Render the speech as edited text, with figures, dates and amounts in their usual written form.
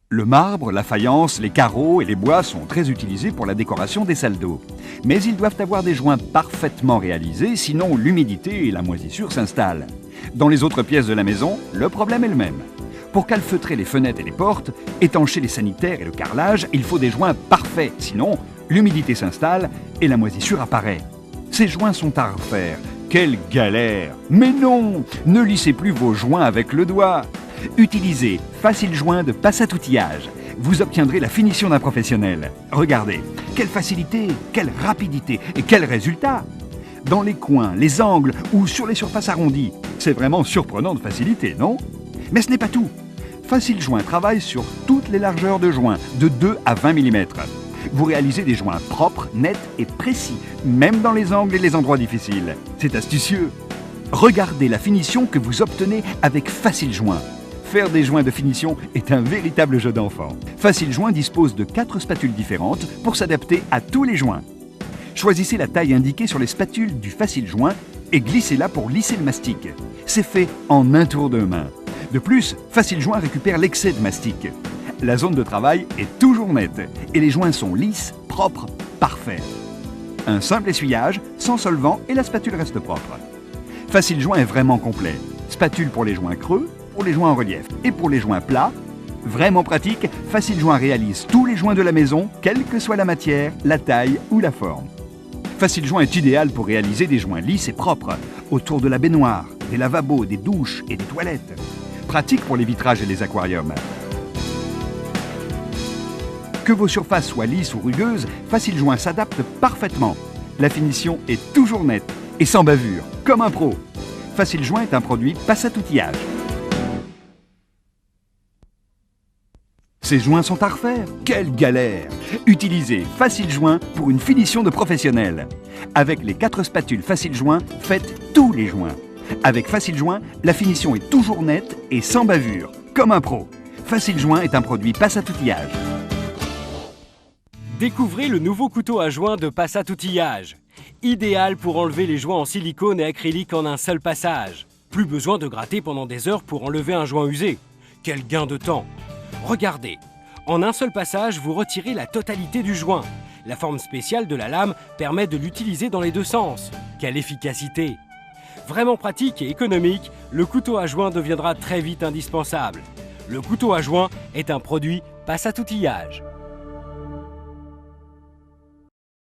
Le marbre, la faïence, les carreaux et les bois sont très utilisés pour la décoration des salles d'eau. Mais ils doivent avoir des joints parfaitement réalisés, sinon l'humidité et la moisissure s'installent. Dans les autres pièces de la maison, le problème est le même. Pour calfeutrer les fenêtres et les portes, étancher les sanitaires et le carrelage, il faut des joints parfaits, sinon l'humidité s'installe et la moisissure apparaît. Ces joints sont à refaire. Quelle galère! Mais non! Ne lissez plus vos joints avec le doigt. Utilisez Facile Joint de Passaoutillage. Vous obtiendrez la finition d'un professionnel. Regardez, quelle facilité, quelle rapidité et quel résultat! Dans les coins, les angles ou sur les surfaces arrondies. C'est vraiment surprenant de facilité, non? Mais ce n'est pas tout. Facile Joint travaille sur toutes les largeurs de joints, de 2 à 20 mm. Vous réalisez des joints propres, nets et précis, même dans les angles et les endroits difficiles. C'est astucieux. Regardez la finition que vous obtenez avec Facile Joint. Faire des joints de finition est un véritable jeu d'enfant. Facile Joint dispose de 4 spatules différentes pour s'adapter à tous les joints. Choisissez la taille indiquée sur les spatules du Facile Joint et glissez-la pour lisser le mastic. C'est fait en un tour de main. De plus, Facile Joint récupère l'excès de mastic. La zone de travail est toujours nette et les joints sont lisses, propres, parfaits. Un simple essuyage, sans solvant et la spatule reste propre. Facile Joint est vraiment complet. Spatule pour les joints creux, pour les joints en relief et pour les joints plats. Vraiment pratique, Facile Joint réalise tous les joints de la maison, quelle que soit la matière, la taille ou la forme. Facile Joint est idéal pour réaliser des joints lisses et propres, autour de la baignoire, des lavabos, des douches et des toilettes. Pratique pour les vitrages et les aquariums. Que vos surfaces soient lisses ou rugueuses, Facile Joint s'adapte parfaitement. La finition est toujours nette et sans bavure, comme un pro. Facile Joint est un produit Passaoutillage. Ces joints sont à refaire? Quelle galère! Utilisez Facile Joint pour une finition de professionnel. Avec les 4 spatules Facile Joint, faites tous les joints. Avec Facile Joint, la finition est toujours nette et sans bavure, comme un pro. Facile Joint est un produit Passaoutillage. Découvrez le nouveau couteau à joint de Passaoutillage. Idéal pour enlever les joints en silicone et acrylique en un seul passage. Plus besoin de gratter pendant des heures pour enlever un joint usé. Quel gain de temps! Regardez, en un seul passage, vous retirez la totalité du joint. La forme spéciale de la lame permet de l'utiliser dans les deux sens. Quelle efficacité! Vraiment pratique et économique, le couteau à joint deviendra très vite indispensable. Le couteau à joint est un produit Passaoutillage.